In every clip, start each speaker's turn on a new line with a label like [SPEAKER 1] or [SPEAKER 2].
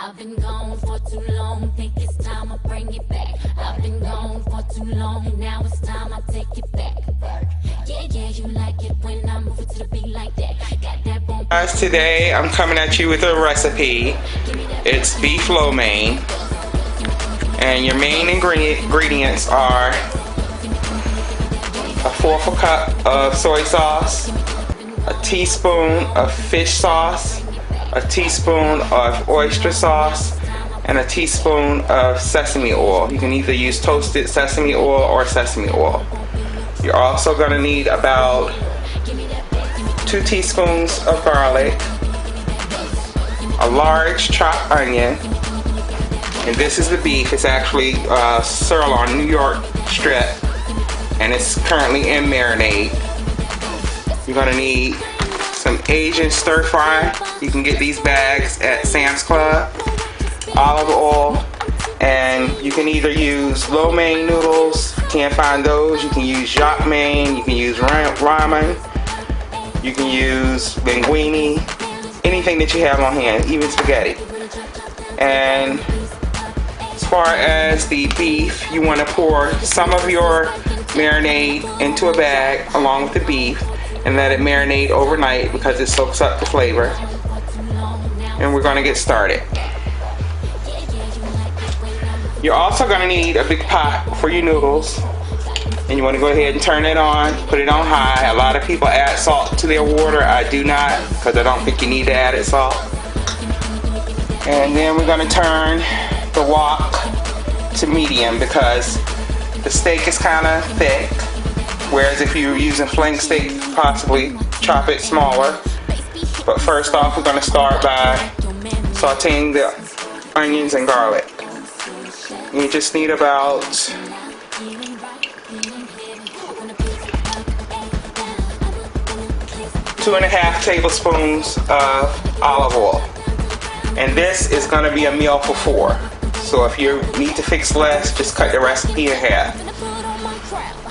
[SPEAKER 1] I've been gone for too long, think it's time I bring it back. I've been gone for too long, now it's time I take it back. Yeah, yeah, you like it when I move it to the beat like that. Got that boom.
[SPEAKER 2] Guys, today I'm coming at you with a recipe. It's beef lo mein, and your main ingredients are a 1/4 cup of soy sauce, a teaspoon of fish sauce, a teaspoon of oyster sauce, and a teaspoon of sesame oil. You can either use toasted sesame oil or sesame oil. You're also going to need about 2 teaspoons of garlic, a large chopped onion, and this is the beef. It's actually sirloin New York strip, and it's currently in marinade. You're going to need some Asian stir fry. You can get these bags at Sam's Club. Olive oil, and you can either use lo mein noodles. If you can't find those, you can use jacques mein, you can use ramen, you can use linguine, anything that you have on hand, even spaghetti. And as far as the beef, you want to pour some of your marinade into a bag along with the beef and let it marinate overnight because it soaks up the flavor. And we're going to get started. You're also going to need a big pot for your noodles, and you want to go ahead and turn it on, put it on high. A lot of people add salt to their water. I do not, because I don't think you need to add it salt. And then we're going to turn the wok to medium because the steak is kind of thick, whereas if you're using flank steak, you could possibly chop it smaller. But first off, we're going to start by sauteing the onions and garlic. You just need about 2.5 tablespoons of olive oil. And this is going to be a meal for 4. So if you need to fix less, just cut the recipe in half.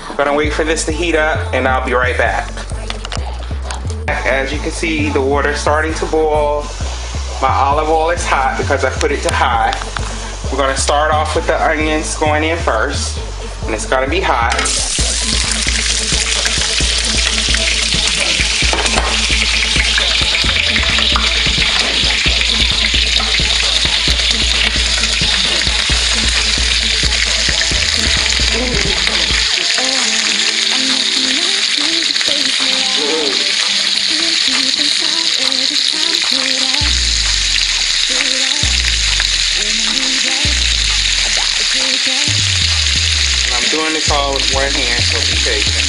[SPEAKER 2] I'm going to wait for this to heat up, and I'll be right back. As you can see, the water is starting to boil. My olive oil is hot because I put it to high. We're going to start off with the onions going in first, and it's going to be hot. Doing this all with one hand, so be patient.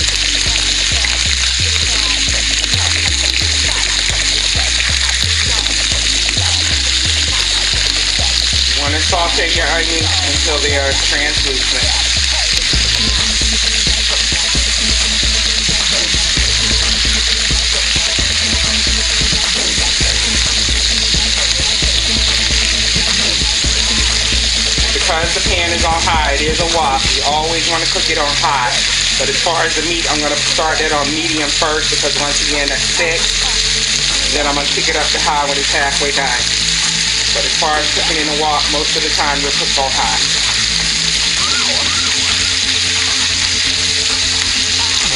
[SPEAKER 2] You want to saute your onions until they are translucent. Because the pan is on high, it is a wok. You always want to cook it on high. But as far as the meat, I'm going to start it on medium first because once again, that's thick. And then I'm going to kick it up to high when it's halfway done. But as far as cooking in the wok, most of the time you'll cook on high.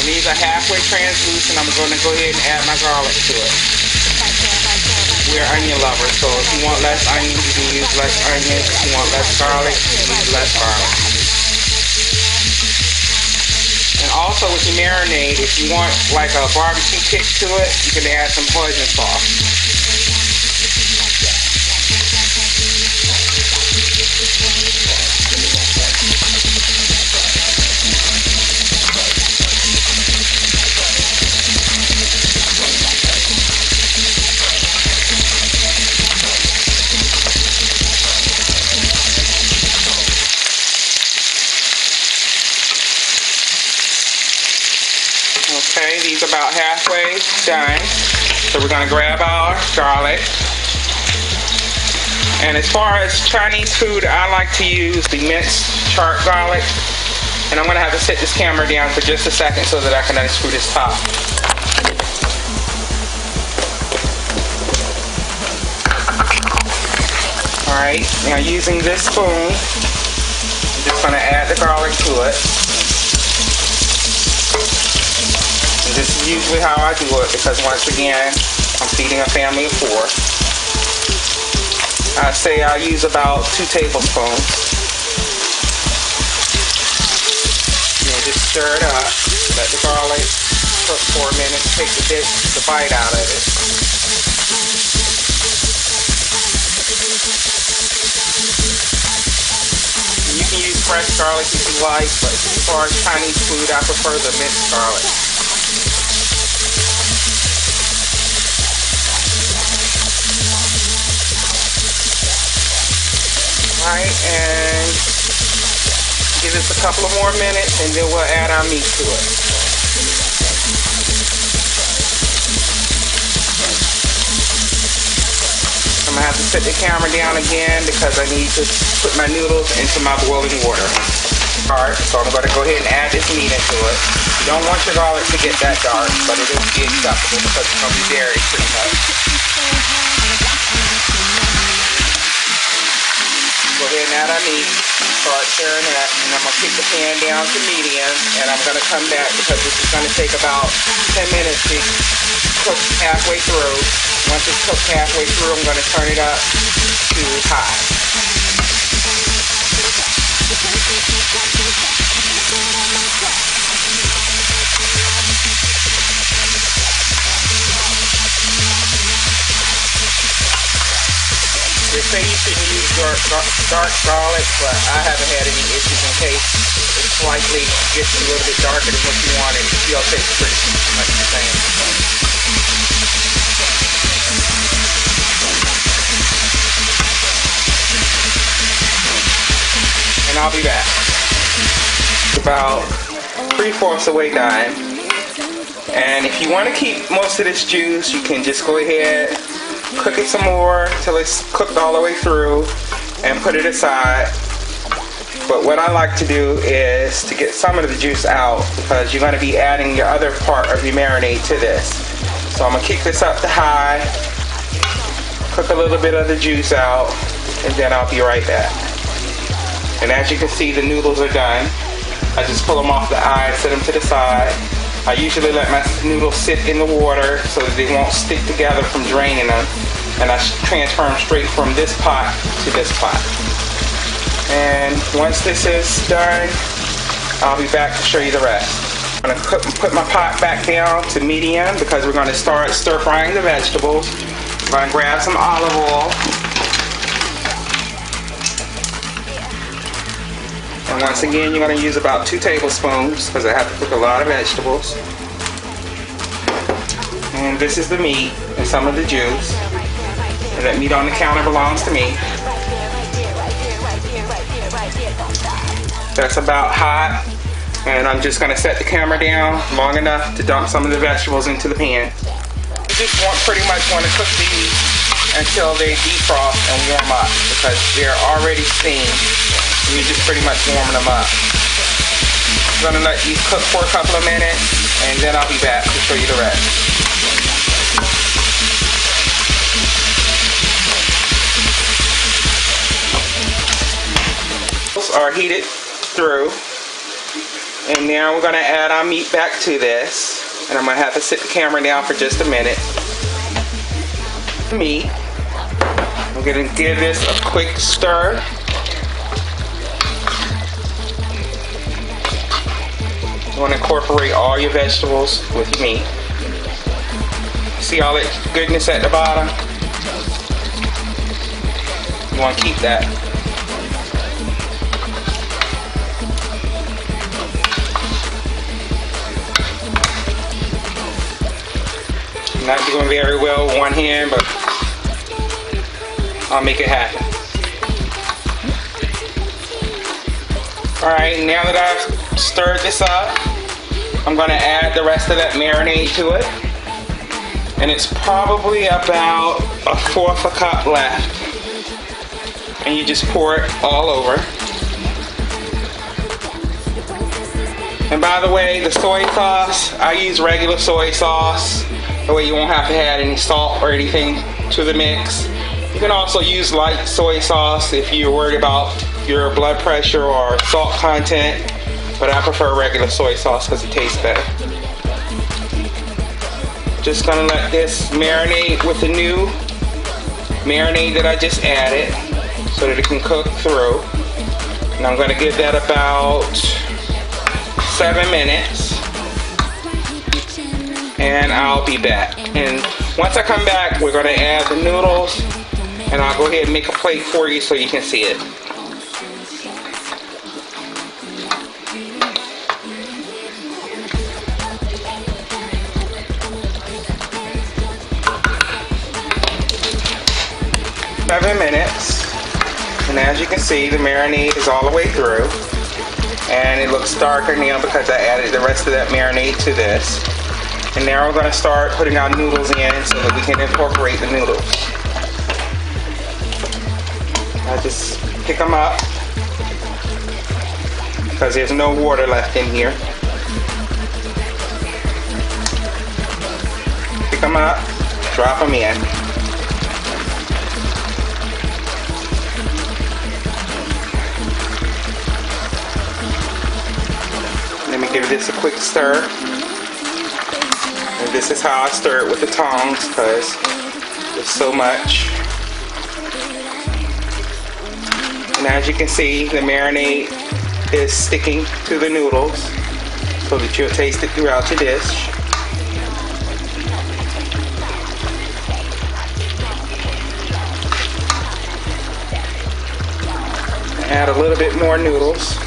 [SPEAKER 2] When these are halfway translucent, I'm going to go ahead and add my garlic to it. We're onion lovers, so if you want less onions, you can use less onions. If you want less garlic, you can use less garlic. And also with your marinade, if you want like a barbecue kick to it, you can add some hoisin sauce. Okay, these are about halfway done. So we're going to grab our garlic. And as far as Chinese food, I like to use the minced charred garlic. And I'm going to have to set this camera down for just a second so that I can unscrew this top. Alright, now using this spoon, I'm just going to add the garlic to it. And this is usually how I do it because once again, I'm feeding a family of 4. I say I use about 2 tablespoons. And just stir it up. Let the garlic cook for a minute, take the bite out of it. You can use fresh garlic if you like, but as far as Chinese food, I prefer the minced garlic. Alright, and give this a couple of more minutes and then we'll add our meat to it. I'm going to have to set the camera down again because I need to put my noodles into my boiling water. Alright, so I'm going to go ahead and add this meat into it. You don't want your garlic to get that dark, but it will be acceptable because it's going to be dairy pretty much. Go ahead and add our meat, start stirring that, and I'm going to kick the pan down to medium, and I'm going to come back because this is going to take about 10 minutes to cook halfway through. Once it's cooked halfway through, I'm going to turn it up to high. They say you shouldn't use dark garlic, but I haven't had any issues in case it slightly gets a little bit darker than what you want, and it still tastes pretty much the same. And I'll be back. About 3/4 the way done. And if you want to keep most of this juice, you can just go ahead, cook it some more till it's cooked all the way through and put it aside. But what I like to do is to get some of the juice out because you're going to be adding your other part of your marinade to this. So I'm going to kick this up to high, cook a little bit of the juice out, and then I'll be right back. And as you can see, the noodles are done. I just pull them off the eye, set them to the side. I usually let my noodles sit in the water so that they won't stick together from draining them. And I transfer them straight from this pot to this pot. And once this is done, I'll be back to show you the rest. I'm going to put my pot back down to medium because we're going to start stir frying the vegetables. I'm going to grab some olive oil. And once again, you're going to use about 2 tablespoons because I have to cook a lot of vegetables. And this is the meat and some of the juice. And that meat on the counter belongs to me. That's about hot. And I'm just going to set the camera down long enough to dump some of the vegetables into the pan. You just pretty much want to cook these until they defrost and warm up because they're already steamed. You're just pretty much warming them up. I'm going to let these cook for a couple of minutes and then I'll be back to show you the rest. Are heated through, and now we're going to add our meat back to this, and I'm going to have to sit the camera down for just a minute. Meat, I'm going to give this a quick stir. You want to incorporate all your vegetables with your meat. See all that goodness at the bottom? You want to keep that. Not doing very well with one hand, but I'll make it happen. Alright, now that I've stirred this up, I'm going to add the rest of that marinade to it. And it's probably about 1/4 cup left. And you just pour it all over. And by the way, the soy sauce, I use regular soy sauce. That way you won't have to add any salt or anything to the mix. You can also use light soy sauce if you're worried about your blood pressure or salt content, but I prefer regular soy sauce because it tastes better. Just gonna let this marinate with the new marinade that I just added so that it can cook through. And I'm gonna give that about 7 minutes. And I'll be back. And once I come back, we're gonna add the noodles, and I'll go ahead and make a plate for you so you can see it. Minutes, and as you can see, the marinade is all the way through, and it looks darker now because I added the rest of that marinade to this. And now we're going to start putting our noodles in so that we can incorporate the noodles. I just pick them up because there's no water left in here. Pick them up, drop them in. Let me give this a quick stir. And this is how I stir it with the tongs because there's so much. And as you can see, the marinade is sticking to the noodles so that you'll taste it throughout your dish. Add a little bit more noodles.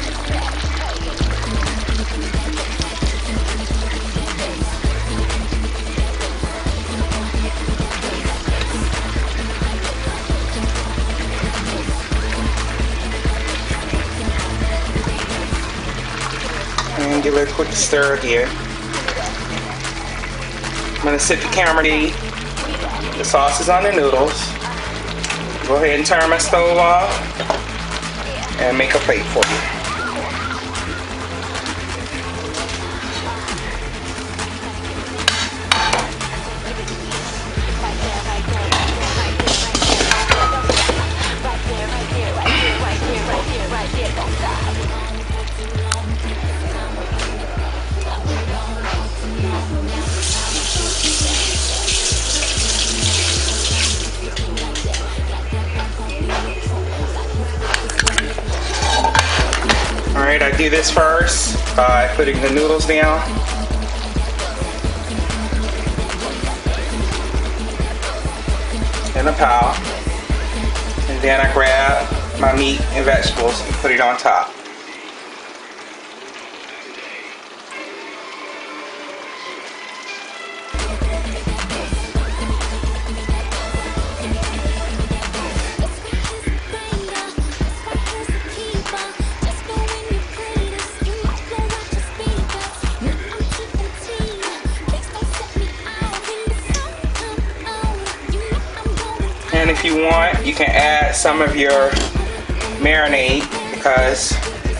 [SPEAKER 2] And give it a quick stir again. I'm going to set the camera to eat. The sauce is on the noodles. Go ahead and turn my stove off and make a plate for you. Alright, I do this first by putting the noodles down. In a pile. And then I grab my meat and vegetables and put it on top. And if you want, you can add some of your marinade because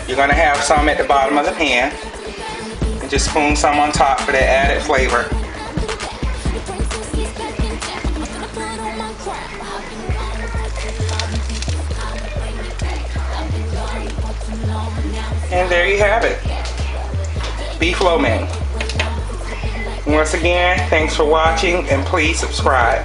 [SPEAKER 2] you're going to have some at the bottom of the pan. And just spoon some on top for that added flavor. And there you have it. Beef lo mein. Once again, thanks for watching and please subscribe.